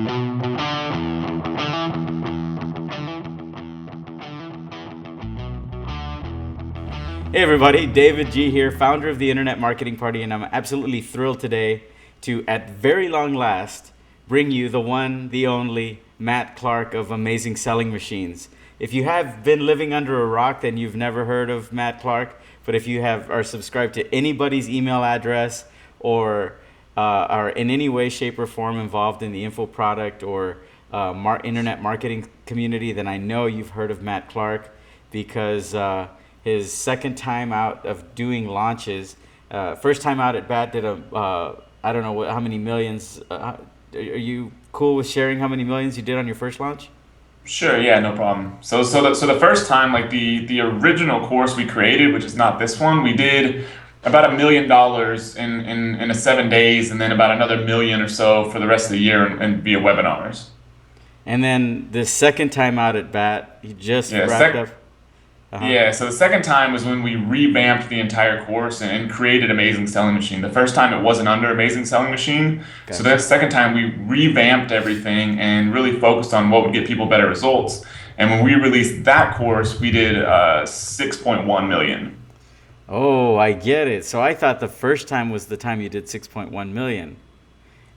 Hey everybody, David G here, founder of the Internet Marketing Party, and I'm absolutely thrilled today to, at very long last, bring you the one, the only Matt Clark of Amazing Selling Machines. If you have been living under a rock, then you've never heard of Matt Clark. But if you are subscribed to anybody's email address or are in any way, shape, or form involved in the info product or internet marketing community, then I know you've heard of Matt Clark because his second time out of doing launches, first time out at bat did I don't know how many millions. Are you cool with sharing how many millions you did on your first launch? Sure, yeah, no problem. So the first time, like the original course we created, which is not this one, we did about $1 million in a 7 days, and then about another million or so for the rest of the year and via webinars. And then the second time out at bat, you just Yeah, wrapped up. Uh-huh. yeah. So the second time was when we revamped the entire course and created Amazing Selling Machine. The first time it wasn't under Amazing Selling Machine, so the Gotcha. second time we revamped everything and really focused on what would get people better results. And when we released that course, we did 6.1 million. Oh, I get it. So I thought the first time was the time you did 6.1 million.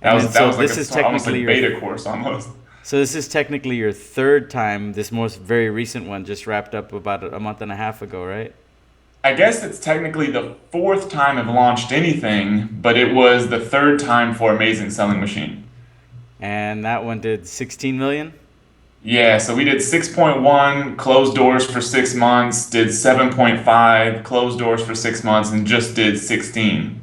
That And then was that so was like this is almost technically like your beta course almost. so this is technically your third time. This most very recent one just wrapped up about a month and a half ago, right? I guess it's technically the fourth time I've launched anything, but it was the third time for Amazing Selling Machine. And that one did 16 million. Yeah, so we did 6.1 closed doors for 6 months, did 7.5 closed doors for 6 months, and just did 16.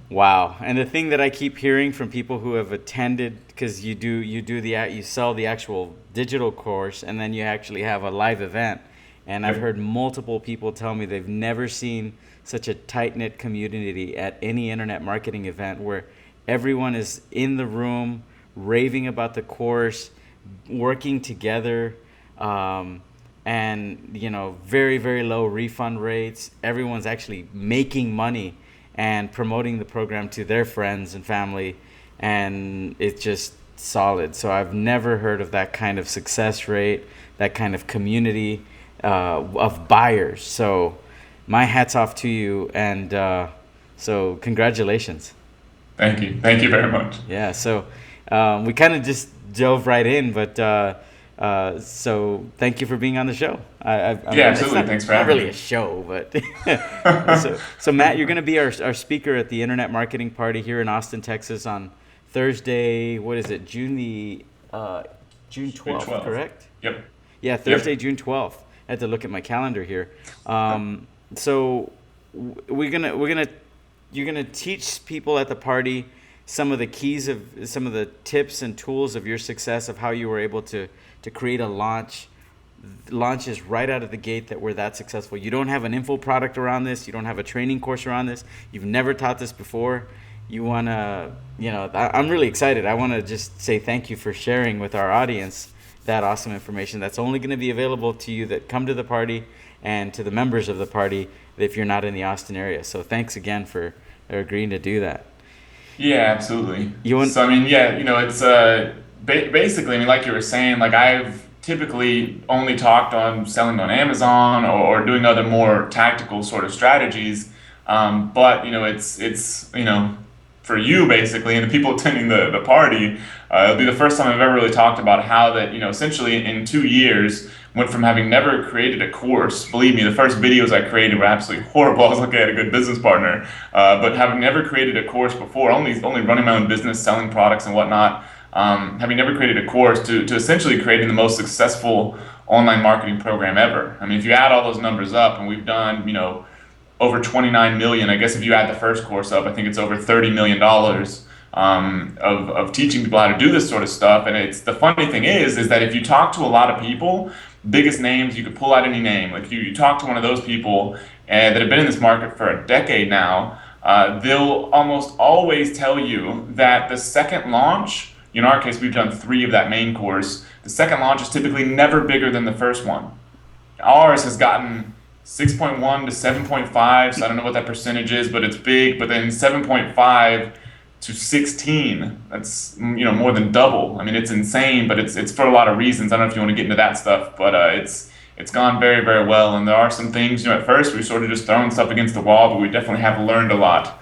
Wow. And the thing that I keep hearing from people who have attended, because you sell the actual digital course and then you actually have a live event. And I've Yep. heard multiple people tell me they've never seen such a tight-knit community at any internet marketing event where everyone is in the room raving about the course, working together, um, and very, very low refund rates. Everyone's actually making money and promoting the program to their friends and family, and it's just solid. So I've never heard of that kind of success rate, that kind of community of buyers. So my hat's off to you, and so congratulations. Thank you very much. Yeah, so we kind of just dove right in, but so thank you for being on the show. I Yeah, mean, it's absolutely. not Thanks for not having really a me. show, but so Matt, you're going to be our speaker at the Internet Marketing Party here in Austin, Texas on Thursday. What is it? June June 12th, 12th. correct? Yep. Yeah, Thursday, Yep. June 12th. I had to look at my calendar here. So we're gonna you're gonna teach people at the party some of the keys of some of the tips and tools of your success of how you were able to create a launches right out of the gate that were that successful. You don't have an info product around this. You don't have a training course around this. You've never taught this before. You want to, I'm really excited. I want to just say thank you for sharing with our audience that awesome information that's only going to be available to you that come to the party and to the members of the party if you're not in the Austin area. So thanks again for agreeing to do that. Yeah, absolutely. You want, So I mean, yeah, it's basically, I mean, like you were saying, like I've typically only talked on selling on Amazon or doing other more tactical sort of strategies. But it's for you basically and the people attending the party, it'll be the first time I've ever really talked about how that essentially in 2 years went from having never created a course. Believe me, the first videos I created were absolutely horrible. I was lucky I had a good business partner, but having never created a course before, only running my own business, selling products and whatnot. Having never created a course to essentially creating the most successful online marketing program ever. I mean, if you add all those numbers up, and we've done, over 29 million. I guess if you add the first course up, I think it's over $30 million of teaching people how to do this sort of stuff. And it's the funny thing is that if you talk to a lot of people, biggest names, you could pull out any name. Like you talk to one of those people that have been in this market for a decade now, they'll almost always tell you that the second launch, in our case, we've done 3 of that main course. The second launch is typically never bigger than the first one. Ours has gotten 6.1 to 7.5, so I don't know what that percentage is, but it's big. But then 7.5 to 16. That's more than double. I mean, it's insane, but it's for a lot of reasons. I don't know if you want to get into that stuff, but it's gone very, very well. And there are some things, at first we sort of just throwing stuff against the wall, but we definitely have learned a lot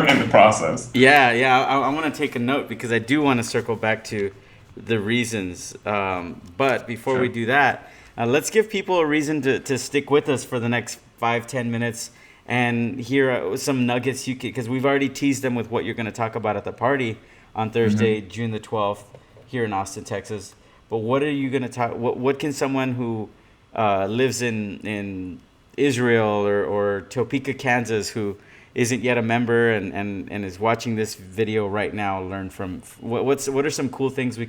in the process. Yeah. I want to take a note because I do want to circle back to the reasons. But before we Sure. do that, let's give people a reason to stick with us for the next 5-10 minutes and hear some nuggets you could, because we've already teased them with what you're going to talk about at the party on Thursday, June the 12th, here in Austin, Texas. But what are you going to talk? What can someone who lives in Israel or Topeka, Kansas, who isn't yet a member and is watching this video right now learn from? What are some cool things we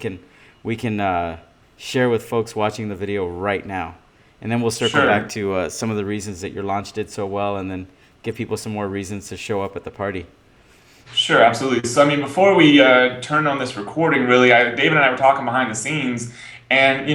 can share with folks watching the video right now? And then we'll circle back Sure. to some of the reasons that your launch did so well, and then give people some more reasons to show up at the party. Sure, absolutely. So, I mean, before we turned on this recording, really, David and I were talking behind the scenes, and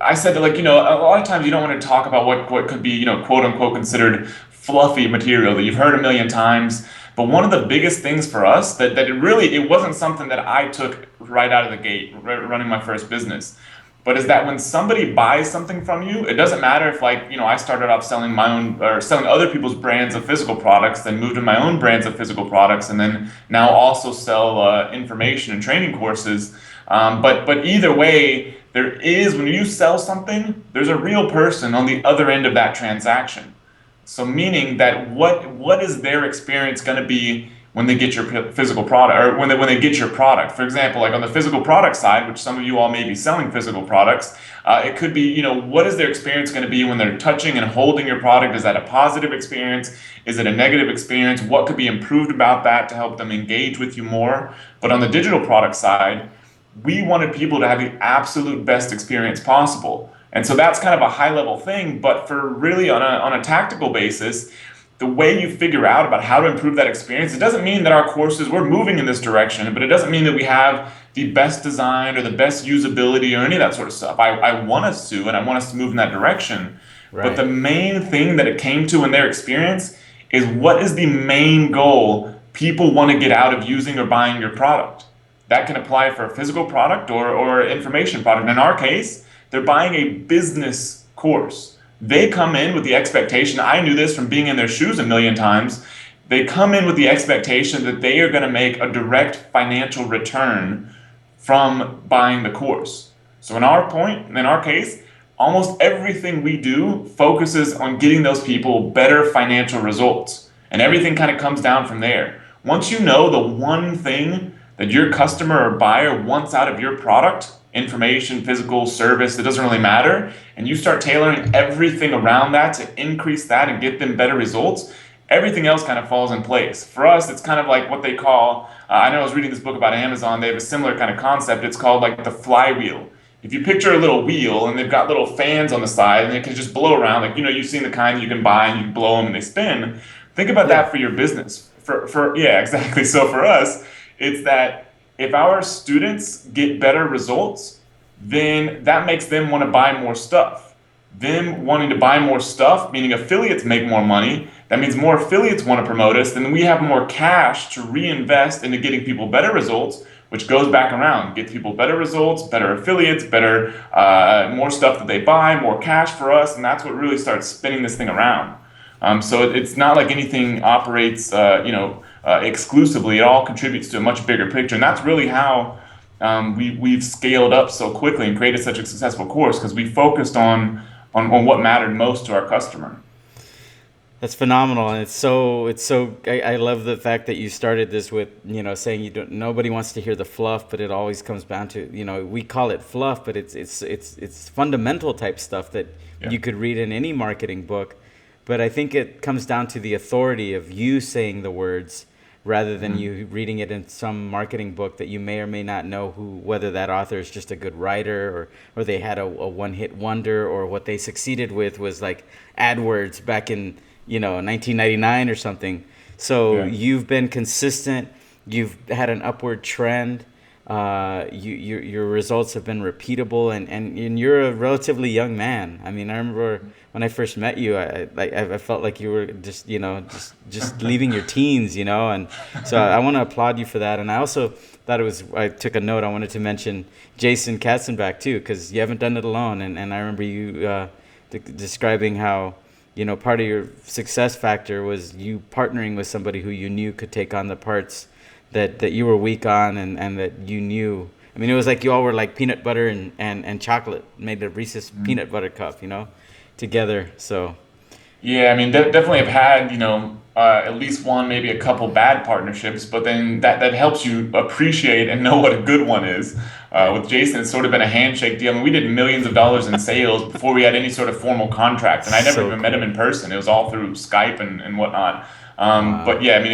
I said that, like, a lot of times you don't want to talk about what could be, quote unquote, considered fluffy material that you've heard a million times. But one of the biggest things for us that it wasn't something that I took right out of the gate running my first business, but is that when somebody buys something from you, it doesn't matter if, like, I started off selling my own or selling other people's brands of physical products, then moved to my own brands of physical products, and then now also sell information and training courses. But either way, when you sell something, there's a real person on the other end of that transaction. So meaning that what is their experience going to be when they get your physical product, or when they get your product? For example, like on the physical product side, which some of you all may be selling physical products, it could be, what is their experience going to be when they're touching and holding your product? Is that a positive experience? Is it a negative experience? What could be improved about that to help them engage with you more? But on the digital product side, we wanted people to have the absolute best experience possible. And so that's kind of a high level thing, but for really on a tactical basis, the way you figure out about how to improve that experience, it doesn't mean that our courses, we're moving in this direction, but it doesn't mean that we have the best design or the best usability or any of that sort of stuff. I want us to, and I want us to move in that direction. But Right. the main thing that it came to in their experience is, what is the main goal people want to get out of using or buying your product? That can apply for a physical product or information product. In our case, they're buying a business course. They come in with the expectation, I knew this from being in their shoes a million times, they come in with the expectation that they are going to make a direct financial return from buying the course. So in our case, almost everything we do focuses on getting those people better financial results. And everything kind of comes down from there. Once you know the one thing that your customer or buyer wants out of your product, information, physical, service, it doesn't really matter, and you start tailoring everything around that to increase that and get them better results, everything else kind of falls in place. For us, it's kind of like what they call, I know I was reading this book about Amazon, they have a similar kind of concept, it's called like the flywheel. If you picture a little wheel and they've got little fans on the side and they can just blow around, like, you've seen the kind you can buy and you can blow them and they spin. Think about Yeah. that for your business. Yeah, exactly. So for us, it's that if our students get better results, then that makes them want to buy more stuff. Them wanting to buy more stuff, meaning affiliates make more money. That means more affiliates want to promote us. Then we have more cash to reinvest into getting people better results, which goes back around, gets people better results, better affiliates, better, more stuff that they buy, more cash for us, and that's what really starts spinning this thing around. So it's not like anything operates, exclusively. It all contributes to a much bigger picture, and that's really how we've scaled up so quickly and created such a successful course, because we focused on what mattered most to our customer. That's phenomenal, and it's so. I love the fact that you started this with saying nobody wants to hear the fluff, but it always comes down to we call it fluff, but it's fundamental type stuff that Yeah. you could read in any marketing book. But I think it comes down to the authority of you saying the words rather than you reading it in some marketing book that you may or may not know whether that author is just a good writer or they had a one-hit wonder, or what they succeeded with was like AdWords back in 1999 or something. So Yeah. you've been consistent. You've had an upward trend. your results have been repeatable, and you're a relatively young man. I mean, I remember when I first met you, I felt like you were just, just leaving your teens, and so I want to applaud you for that. And I also thought I took a note. I wanted to mention Jason Katzenbach too, because you haven't done it alone. And I remember you describing how, part of your success factor was you partnering with somebody who you knew could take on the parts that you were weak on, and that you knew. I mean, it was like you all were like peanut butter and chocolate, made a Reese's peanut butter cup, together. So Yeah, I mean, definitely have had, at least one, maybe a couple bad partnerships, but then that helps you appreciate and know what a good one is. right, With Jason, it's sort of been a handshake deal. I mean, we did millions of dollars in sales before we had any sort of formal contract, and I never so even met him cool. in person. It was all through Skype and whatnot. But Wow. yeah, I mean,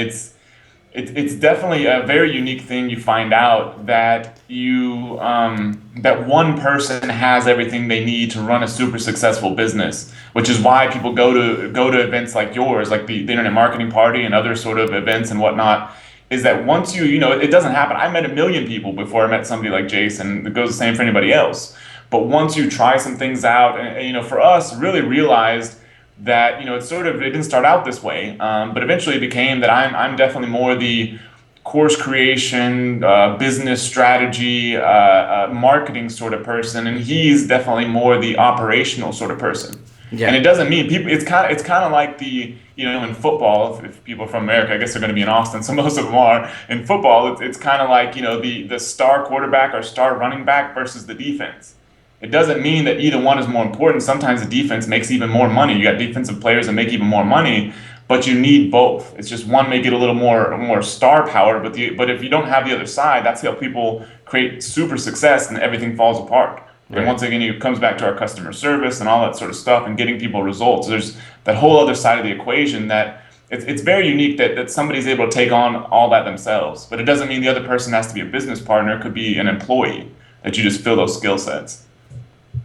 it's definitely a very unique thing. You find out that that one person has everything they need to run a super successful business, which is why people go to events like yours, like the Internet Marketing Party and other sort of events and whatnot. Is that once it doesn't happen. I met a million people before I met somebody like Jason. It goes the same for anybody else. But once you try some things out, and for us, really realized that it didn't start out this way, but eventually it became that I'm definitely more the course creation, business strategy, marketing sort of person, and he's definitely more the operational sort of person. And Yeah. it doesn't mean people. It's kind of like the in football. If people are from America, I guess they're going to be in Austin, so most of them are in football. It's kind of like the star quarterback or star running back versus the defense. It doesn't mean that either one is more important. Sometimes the defense makes even more money. You got defensive players that make even more money, but you need both. It's just one may get a little more star power, but if you don't have the other side, that's how people create super success and everything falls apart. And Right. once again, it comes back to our customer service and all that sort of stuff and getting people results. There's that whole other side of the equation that it's very unique that somebody's able to take on all that themselves. But it doesn't mean the other person has to be a business partner. It could be an employee that you just fill those skill sets.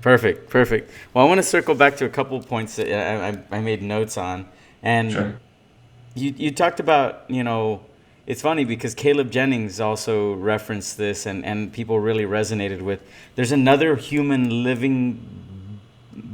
Perfect. Perfect. Well, I want to circle back to a couple points that I made notes on. And Sure. you talked about, it's funny because Caleb Jennings also referenced this, and people really resonated with. There's another human living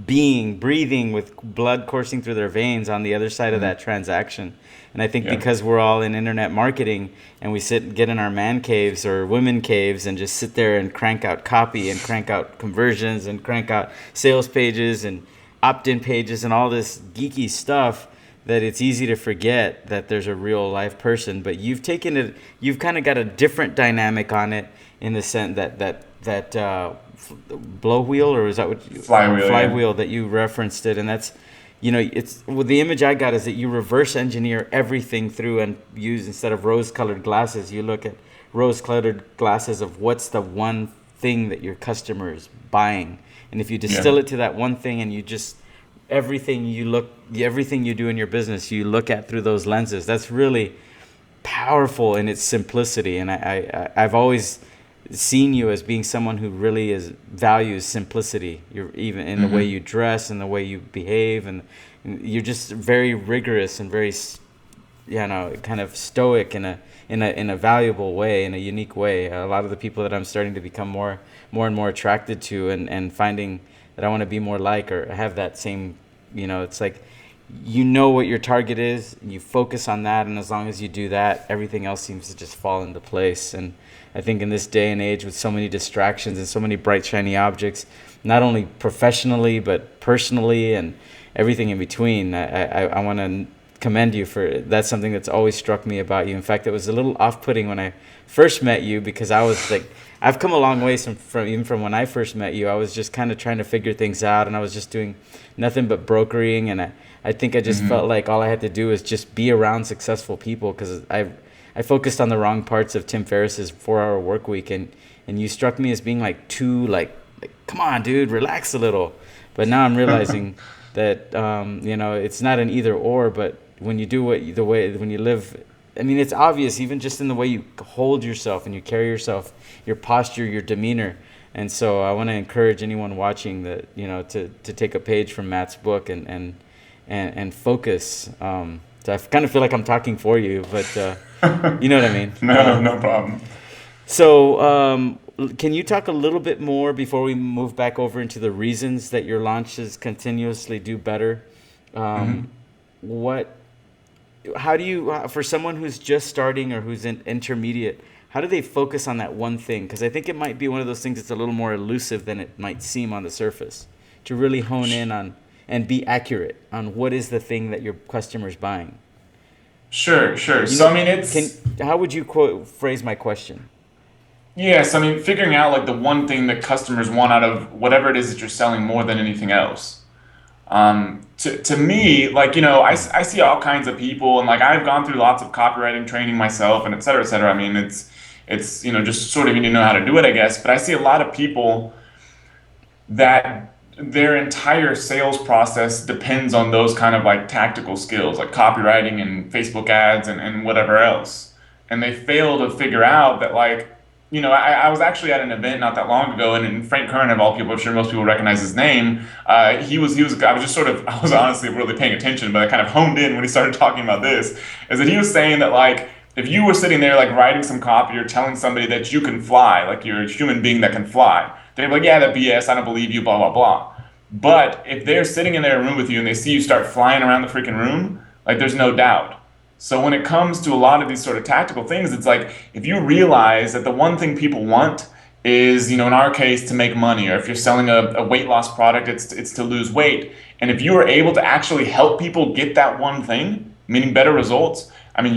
being breathing with blood coursing through their veins on the other side of Mhm. that transaction. And I think Yeah. because we're all in internet marketing and we sit and get in our man caves or women caves and just sit there and crank out copy and crank out conversions and crank out sales pages and opt-in pages and all this geeky stuff, that it's easy to forget that there's a real life person. But you've kind of got a different dynamic on it, in the sense that blow wheel, or is that what Flywheel, yeah. flywheel that you referenced it. And that's, it's, well, the image I got is that you reverse engineer everything through, and use, instead of rose colored glasses, you look at rose colored glasses of what's the one thing that your customer is buying. And if you Yeah. distill it to that one thing, and you just, everything you do in your business, you look at through those lenses. That's really powerful in its simplicity. And I've always seen you as being someone who really values simplicity. You're even in the way Hmm. you dress and the way you behave, and you're just very rigorous and very, kind of stoic in a valuable way, in a unique way. A lot of the people that I'm starting to become more and more attracted to, and finding that I want to be more like, or have that same, it's like, what your target is, you focus on that, and as long as you do that, everything else seems to just fall into place. And I think in this day and age, with so many distractions and so many bright shiny objects, not only professionally but personally and everything in between, I want to commend you for that's something that's always struck me about you. In fact, it was a little off-putting when I first met you, because I was like, I've come a long way from even from when I first met you. I was just kind of trying to figure things out, and I was just doing nothing but brokering, and I think I just felt Hmm. like all I had to do was just be around successful people, because I focused on the wrong parts of Tim Ferriss's 4 Hour Work Week, and you struck me as being like too like come on, dude, relax a little. But now I'm realizing that it's not an either or, but when you do when you live, I mean, it's obvious even just in the way you hold yourself and you carry yourself, your posture, your demeanor. And so I want to encourage anyone watching that, to take a page from Matt's book, and focus. So I kind of feel like I'm talking for you, but you know what I mean. No, no problem. So, can you talk a little bit more before we move back over into the reasons that your launches continuously do better? Um, Hmm. what, how do you, for someone who's just starting or who's in intermediate, how do they focus on that one thing? Because I think it might be one of those things that's a little more elusive than it might seem on the surface. To really hone in on and be accurate on what is the thing that your customer's buying. Sure, sure. You So I know, mean, can it's how would you quote phrase my question? yes. I mean, figuring out like the one thing that customers want out of whatever it is that you're selling more than anything else. To me, like, I see all kinds of people, and like I've gone through lots of copywriting training myself, and et cetera, et cetera. I mean, it's just sort of you need to know how to do it, I guess. But I see a lot of people that their entire sales process depends on those kind of like tactical skills, like copywriting and Facebook ads and whatever else. And they fail to figure out that, like, I was actually at an event not that long ago, and Frank Kern, of all people, I'm sure most people recognize his name. I was just sort of, I was honestly really paying attention, but I kind of honed in when he started talking about this, is that he was saying that, like, if you were sitting there, like, writing some copy or telling somebody that you can fly, like you're a human being that can fly, they'd be like, yeah, that BS, I don't believe you, blah, blah, blah. But if they're sitting in their room with you and they see you start flying around the freaking room, like, there's no doubt. So when it comes to a lot of these sort of tactical things, it's like if you realize that the one thing people want is, in our case, to make money, or if you're selling a weight loss product, it's to lose weight. And if you are able to actually help people get that one thing, meaning better results, I mean,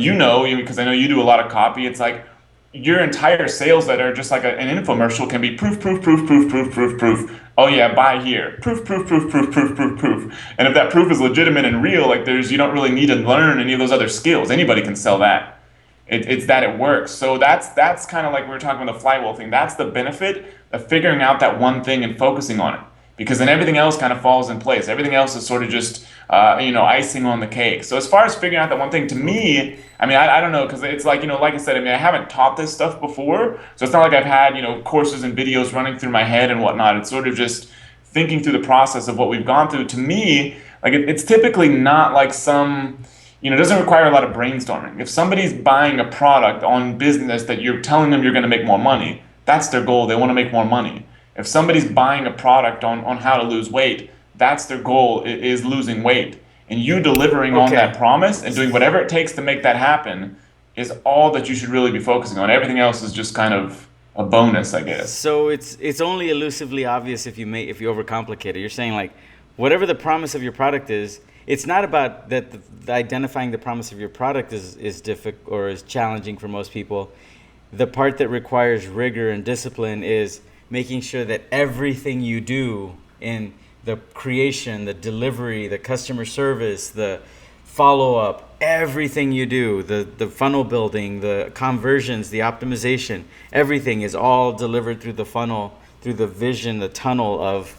because I know you do a lot of copy, it's like your entire sales letter, just like an infomercial, can be proof, proof, proof, proof, proof, proof, proof. Oh yeah, buy here. Proof, proof, proof, proof, proof, proof, proof. And if that proof is legitimate and real, like you don't really need to learn any of those other skills. Anybody can sell that. It's that it works. So that's kind of like we were talking about the flywheel thing. That's the benefit of figuring out that one thing and focusing on it, because then everything else kind of falls in place. Everything else is sort of just icing on the cake. So as far as figuring out that one thing, to me, I mean, I don't know, because it's like, like I said, I mean, I haven't taught this stuff before, so it's not like I've had courses and videos running through my head and whatnot. It's sort of just thinking through the process of what we've gone through. To me, like it's typically not like some, it doesn't require a lot of brainstorming. If somebody's buying a product on business that you're telling them you're going to make more money, that's their goal. They want to make more money. If somebody's buying a product on how to lose weight, that's their goal, is losing weight. And you delivering on that Okay. promise and doing whatever it takes to make that happen is all that you should really be focusing on. Everything else is just kind of a bonus, I guess. So it's only elusively obvious if you overcomplicate it. You're saying like whatever the promise of your product is, it's not about that the identifying the promise of your product is difficult or is challenging for most people. The part that requires rigor and discipline is making sure that everything you do in the creation, the delivery, the customer service, the follow up, everything you do, the funnel building, the conversions, the optimization, everything is all delivered through the funnel, through the vision, the tunnel of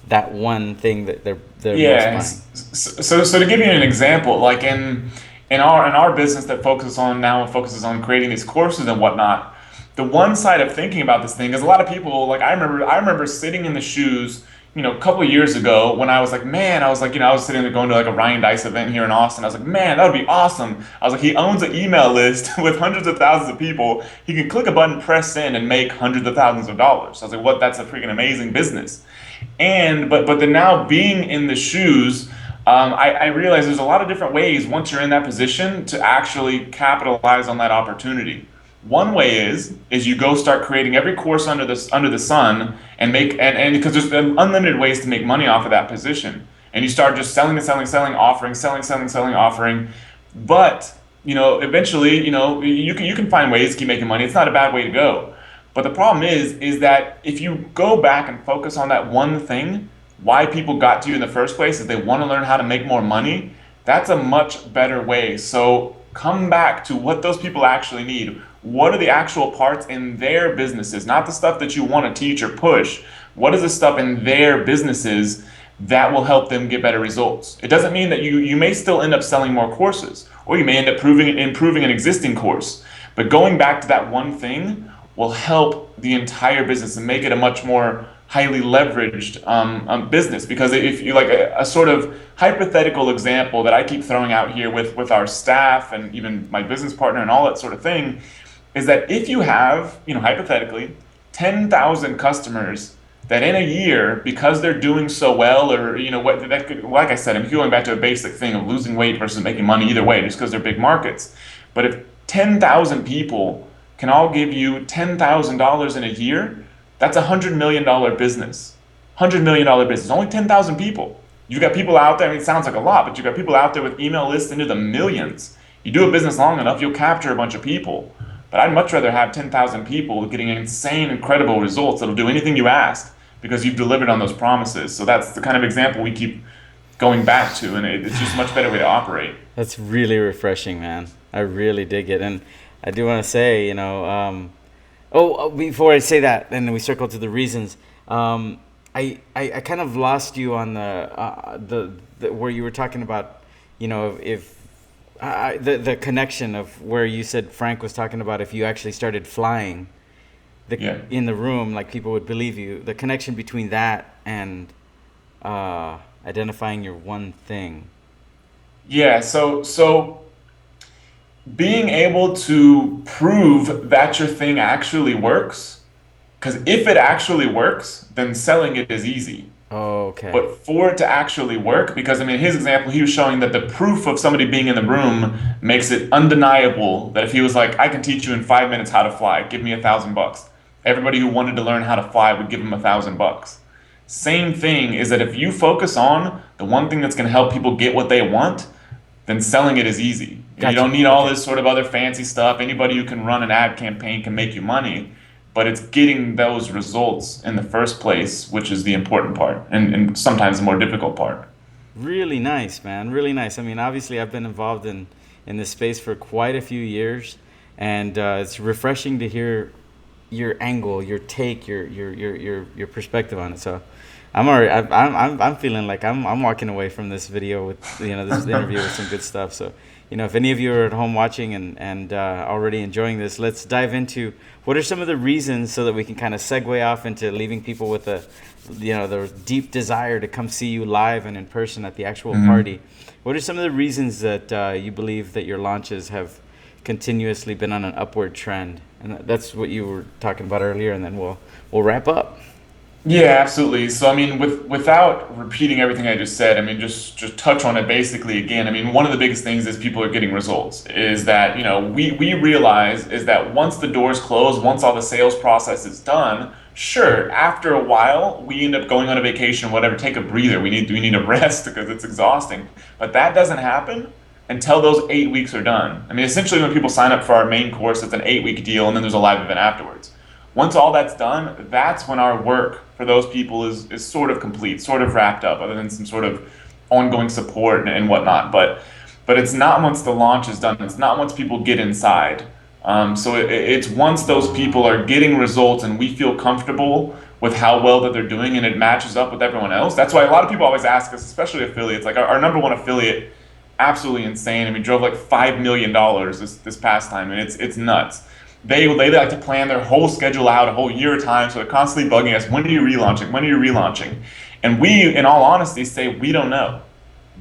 that one thing that they're most Yeah. buying. So to give you an example, like in our business that focuses on creating these courses and whatnot, the one side of thinking about this thing is a lot of people, like I remember sitting in the shoes, a couple of years ago when I was like, man, I was like, I was sitting there going to like a Ryan Dice event here in Austin. I was like, man, that would be awesome. I was like, he owns an email list with hundreds of thousands of people. He can click a button, press send, and make hundreds of thousands of dollars. I was like, what? That's a freaking amazing business. And but then now being in the shoes, I realize there's a lot of different ways once you're in that position to actually capitalize on that opportunity. One way is you go start creating every course under the sun and and because there's unlimited ways to make money off of that position. And you start just selling and selling, selling, offering, selling, selling, selling, offering. But eventually, you can find ways to keep making money. It's not a bad way to go. But the problem is that if you go back and focus on that one thing, why people got to you in the first place is they want to learn how to make more money. That's a much better way. So come back to what those people actually need. What are the actual parts in their businesses, not the stuff that you want to teach or push. What is the stuff in their businesses that will help them get better results? It doesn't mean that you may still end up selling more courses, or you may end up improving an existing course. But going back to that one thing will help the entire business and make it a much more highly leveraged business. Because if you like a sort of hypothetical example that I keep throwing out here with our staff and even my business partner and all that sort of thing, is that if you have, hypothetically, 10,000 customers that in a year, because they're doing so well, or what that could, like I said, I'm going back to a basic thing of losing weight versus making money either way, just because they're big markets. But if 10,000 people can all give you $10,000 in a year, that's $100 million business. $100 million business. Only 10,000 people. You got people out there. I mean, it sounds like a lot, but you got people out there with email lists into the millions. You do a business long enough, you'll capture a bunch of people. But I'd much rather have 10,000 people getting insane, incredible results that'll do anything you ask because you've delivered on those promises. So that's the kind of example we keep going back to, and it's just a much better way to operate. That's really refreshing, man. I really dig it. And I do want to say, before I say that, and we circle to the reasons, I kind of lost you on the where you were talking about, if the connection of where you said Frank was talking about if you actually started flying Yeah. in the room, like people would believe you. The connection between that and identifying your one thing. Yeah, so being able to prove that your thing actually works, because if it actually works, then selling it is easy. Oh, okay. But for it to actually work, because I mean, his example, he was showing that the proof of somebody being in the room makes it undeniable that if he was like, I can teach you in 5 minutes how to fly, give me $1,000. Everybody who wanted to learn how to fly would give him $1,000. Same thing is that if you focus on the one thing that's going to help people get what they want, then selling it is easy. You Gotcha. don't need all Okay. this sort of other fancy stuff. Anybody who can run an ad campaign can make you money, but it's getting those results in the first place, which is the important part, and sometimes the more difficult part. Really nice, man. Really nice. I mean, obviously, I've been involved in this space for quite a few years, and it's refreshing to hear your angle, your take, your perspective on it. So, I'm already, I'm feeling like I'm walking away from this video with this interview with some good stuff. So, if any of you are at home watching and already enjoying this, let's dive into what are some of the reasons so that we can kind of segue off into leaving people with the deep desire to come see you live and in person at the actual party. What are some of the reasons that you believe that your launches have continuously been on an upward trend? And that's what you were talking about earlier, and then we'll wrap up. Yeah, absolutely. So, I mean, without repeating everything I just said, I mean, just touch on it basically again. I mean, one of the biggest things is people are getting results. Is that we realize is that once the doors close, once all the sales process is done, sure, after a while we end up going on a vacation, whatever, take a breather. We need a rest because it's exhausting. But that doesn't happen until those 8 weeks are done. I mean, essentially, when people sign up for our main course, it's an 8 week deal, and then there's a live event afterwards. Once all that's done, that's when our work for those people is sort of complete, sort of wrapped up, other than some sort of ongoing support and whatnot. But it's not once the launch is done. It's not once people get inside. So it's once those people are getting results and we feel comfortable with how well that they're doing and it matches up with everyone else. That's why a lot of people always ask us, especially affiliates, like our number one affiliate, absolutely insane. I mean, drove like $5 million this past time, and it's nuts. They like to plan their whole schedule out a whole year at a time, so they're constantly bugging us. When are you relaunching? When are you relaunching? And we, in all honesty, say we don't know.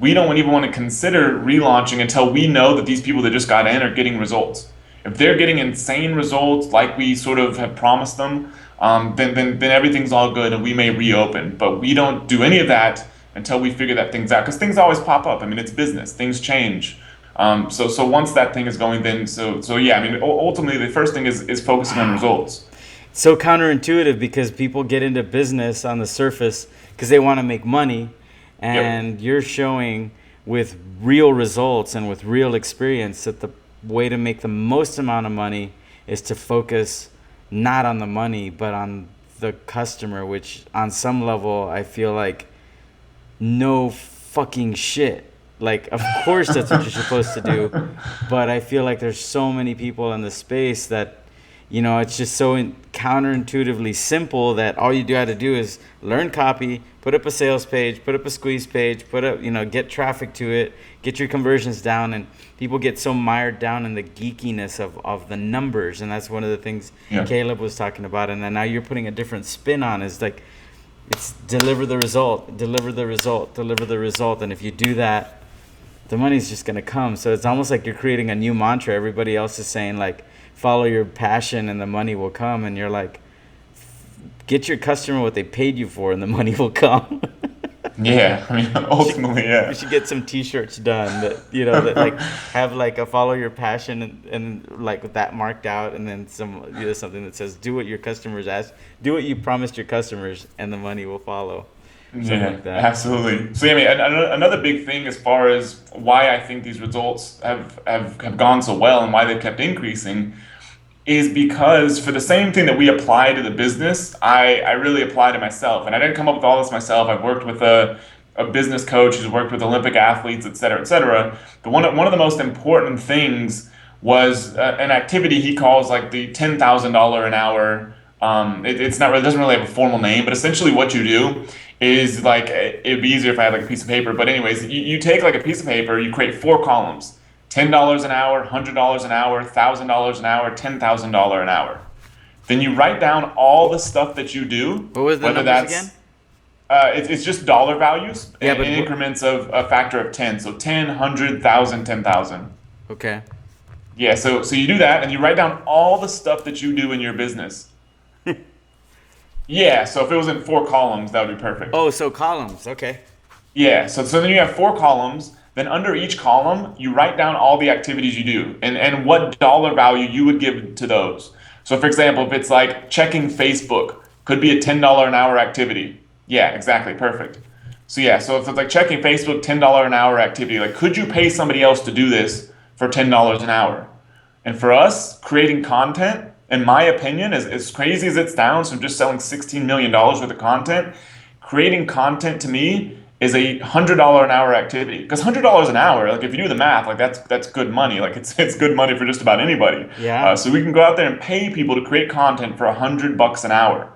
We don't even want to consider relaunching until we know that these people that just got in are getting results. If they're getting insane results like we sort of have promised them, then everything's all good and we may reopen. But we don't do any of that until we figure that things out, because things always pop up. I mean, it's business. Things change. So once that thing is going, then so yeah. I mean, ultimately, the first thing is focusing on results. So counterintuitive, because people get into business on the surface because they want to make money, Yep. and you're showing with real results and with real experience that the way to make the most amount of money is to focus not on the money but on the customer, which on some level I feel like no fucking shit. Like, of course that's what you're supposed to do, but I feel like there's so many people in the space that, it's just so counterintuitively simple that all you got to do is learn copy, put up a sales page, put up a squeeze page, put up, get traffic to it, get your conversions down, and people get so mired down in the geekiness of the numbers, and that's one of the things Yeah. Caleb was talking about, and then now you're putting a different spin on it. It's like, it's deliver the result, deliver the result, deliver the result, and if you do that, the money's just going to come. So it's almost like you're creating a new mantra. Everybody else is saying, like, follow your passion and the money will come, and you're like, get your customer what they paid you for and the money will come. Yeah, I mean, ultimately, We yeah. should get some T-shirts done that that like have like a follow your passion, and like with that marked out, and then something that says do what your customers ask, do what you promised your customers, and the money will follow, something Yeah, like that. absolutely. So, yeah, I mean, another big thing as far as why I think these results have gone so well and why they've kept increasing is because for the same thing that we apply to the business, I really apply to myself. And I didn't come up with all this myself. I've worked with a business coach who's worked with Olympic athletes, et cetera, et cetera. But one of the most important things was an activity he calls like the $10,000 an hour. It's not really, it doesn't really have a formal name, but essentially what you do is like, it'd be easier if I had like a piece of paper. But anyways, you take like a piece of paper, you create four columns. $10 an hour, $100 an hour, $1,000 an hour, $10,000 an hour. Then you write down all the stuff that you do, What was the whether numbers again? that's it's just dollar values Yeah, in but increments of a factor of 10. So 10, 100,000, 10,000. okay. Yeah, so you do that and you write down all the stuff that you do in your business. Yeah, so if it was in four columns, that would be perfect. Oh, so columns. Okay. Yeah, so then you have four columns. Then under each column, you write down all the activities you do and what dollar value you would give to those. So, for example, if it's like checking Facebook, could be a $10 an hour activity. Yeah, exactly, perfect. So, yeah, so if it's like checking Facebook, $10 an hour activity, like could you pay somebody else to do this for $10 an hour? And for us, creating content, in my opinion, as crazy as it sounds from just selling $16 million worth of content, creating content to me is $100 an hour activity. Because $100 an hour, like if you do the math, like that's good money. Like it's good money for just about anybody. Yeah. So we can go out there and pay people to create content for $100 an hour.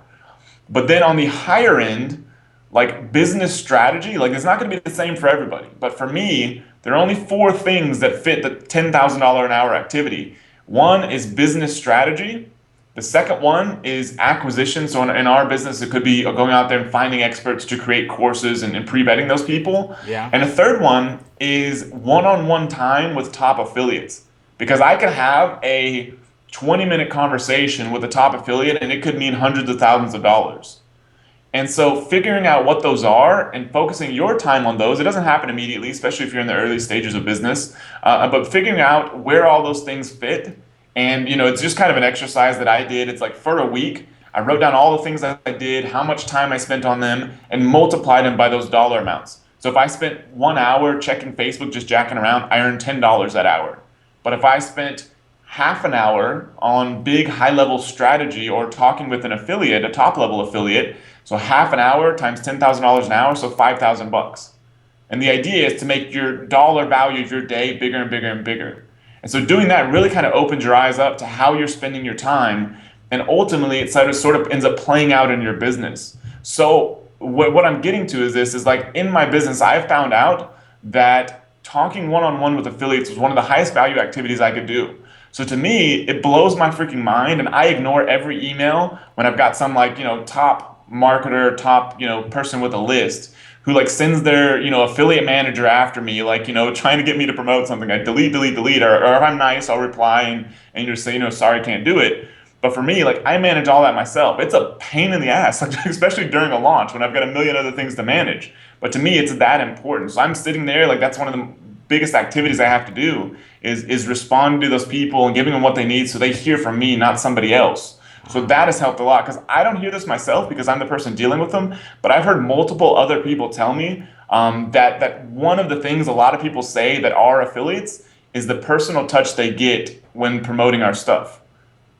But then on the higher end, like business strategy, like it's not going to be the same for everybody. But for me, there are only four things that fit the $10,000 an hour activity. One is business strategy. The second one is acquisition. So in our business, it could be going out there and finding experts to create courses and pre-vetting those people. Yeah. And the third one is one-on-one time with top affiliates. Because I could have a 20-minute conversation with a top affiliate and it could mean hundreds of thousands of dollars. And so figuring out what those are and focusing your time on those, it doesn't happen immediately, especially if you're in the early stages of business, but figuring out where all those things fit. And, it's just kind of an exercise that I did. It's like for a week, I wrote down all the things that I did, how much time I spent on them, and multiplied them by those dollar amounts. So if I spent 1 hour checking Facebook, just jacking around, I earned $10 that hour. But if I spent half an hour on big high level strategy or talking with an affiliate, a top level affiliate, so half an hour times $10,000 an hour, so 5,000 bucks. And the idea is to make your dollar value of your day bigger and bigger and bigger. And so doing that really kind of opens your eyes up to how you're spending your time. And ultimately, it sort of ends up playing out in your business. So what I'm getting to is this, is like in my business, I've found out that talking one-on-one with affiliates was one of the highest value activities I could do. So to me, it blows my freaking mind, and I ignore every email when I've got some like, top marketer, top, person with a list who like sends their, affiliate manager after me, like, trying to get me to promote something. I delete, delete, delete, or if I'm nice, I'll reply and just say, sorry, can't do it. But for me, like I manage all that myself. It's a pain in the ass, like, especially during a launch when I've got a million other things to manage. But to me, it's that important. So I'm sitting there, like that's one of the biggest activities I have to do is respond to those people and giving them what they need so they hear from me, not somebody else. So that has helped a lot because I don't hear this myself because I'm the person dealing with them, but I've heard multiple other people tell me that one of the things a lot of people say that are affiliates is the personal touch they get when promoting our stuff.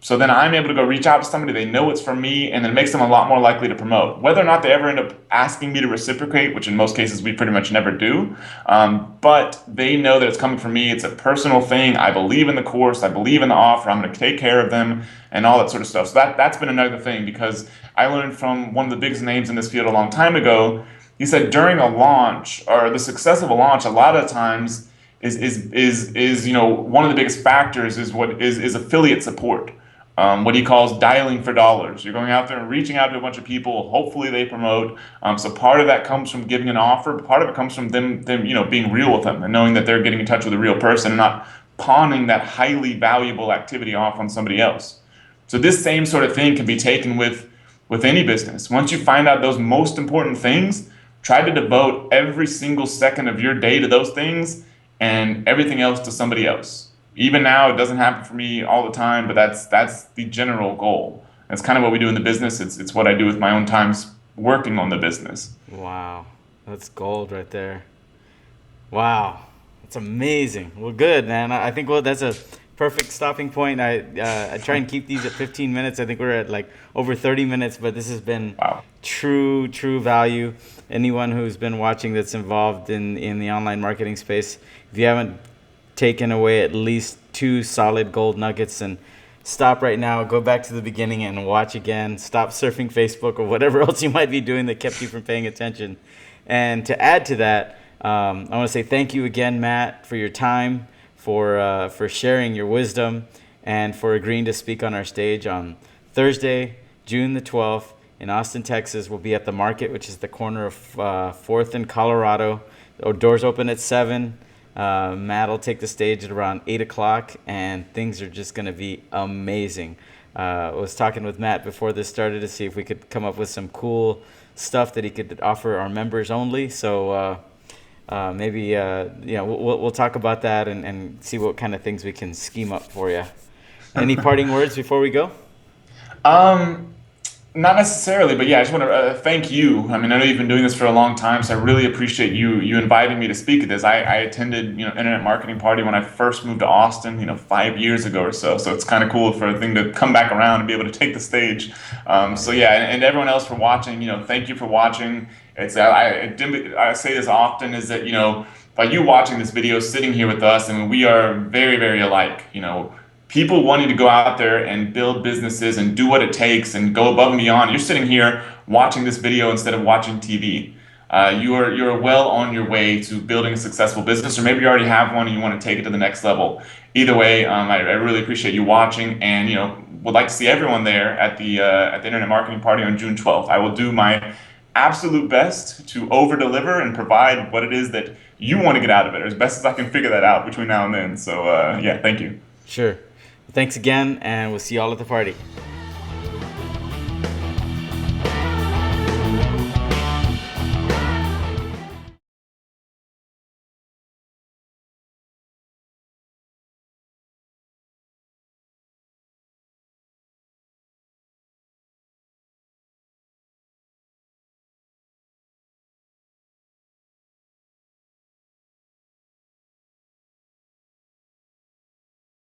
So then I'm able to go reach out to somebody, they know it's from me, and then it makes them a lot more likely to promote. Whether or not they ever end up asking me to reciprocate, which in most cases we pretty much never do, but they know that it's coming from me, it's a personal thing, I believe in the course, I believe in the offer, I'm going to take care of them, and all that sort of stuff. So that's been another thing, because I learned from one of the biggest names in this field a long time ago. He said during a launch, or the success of a launch, a lot of times is one of the biggest factors is affiliate support. What he calls dialing for dollars. You're going out there and reaching out to a bunch of people. Hopefully they promote. So part of that comes from giving an offer, but part of it comes from them being real with them and knowing that they're getting in touch with a real person and not pawning that highly valuable activity off on somebody else. So this same sort of thing can be taken with any business. Once you find out those most important things, try to devote every single second of your day to those things and everything else to somebody else. Even now, it doesn't happen for me all the time, but that's the general goal. That's kind of what we do in the business. It's what I do with my own times working on the business. Wow, that's gold right there. Wow, that's amazing. Well, good, man. I think that's a perfect stopping point. I try and keep these at 15 minutes. I think we're at like over 30 minutes, but this has been Wow. true value. Anyone who's been watching that's involved in the online marketing space, if you haven't taken away at least two solid gold nuggets, and stop right now, go back to the beginning and watch again. Stop surfing Facebook or whatever else you might be doing that kept you from paying attention. And to add to that, I want to say thank you again, Matt, for your time, for sharing your wisdom, and for agreeing to speak on our stage on Thursday, June the 12th in Austin, Texas. We'll be at the Market, which is the corner of 4th and Colorado. Doors open at 7. Matt will take the stage at around 8 o'clock, and things are just going to be amazing. I was talking with Matt before this started to see if we could come up with some cool stuff that he could offer our members only. So maybe we'll talk about that and see what kind of things we can scheme up for you. Any parting words before we go? Um, Not necessarily, but yeah, I just want to thank you. I mean, I know you've been doing this for a long time, so I really appreciate you inviting me to speak at this. I attended, Internet Marketing Party when I first moved to Austin, 5 years ago or so. So it's kind of cool for a thing to come back around and be able to take the stage. So yeah, and everyone else for watching, thank you for watching. It's I say this often is that by you watching this video, sitting here with us, I mean, we are very very alike. People wanting to go out there and build businesses and do what it takes and go above and beyond. You're sitting here watching this video instead of watching TV. You're well on your way to building a successful business, or maybe you already have one and you want to take it to the next level. Either way, I really appreciate you watching, and would like to see everyone there at the Internet Marketing Party on June 12th. I will do my absolute best to over deliver and provide what it is that you want to get out of it, or as best as I can figure that out between now and then. So yeah, thank you. Sure. Thanks again, and we'll see you all at the party.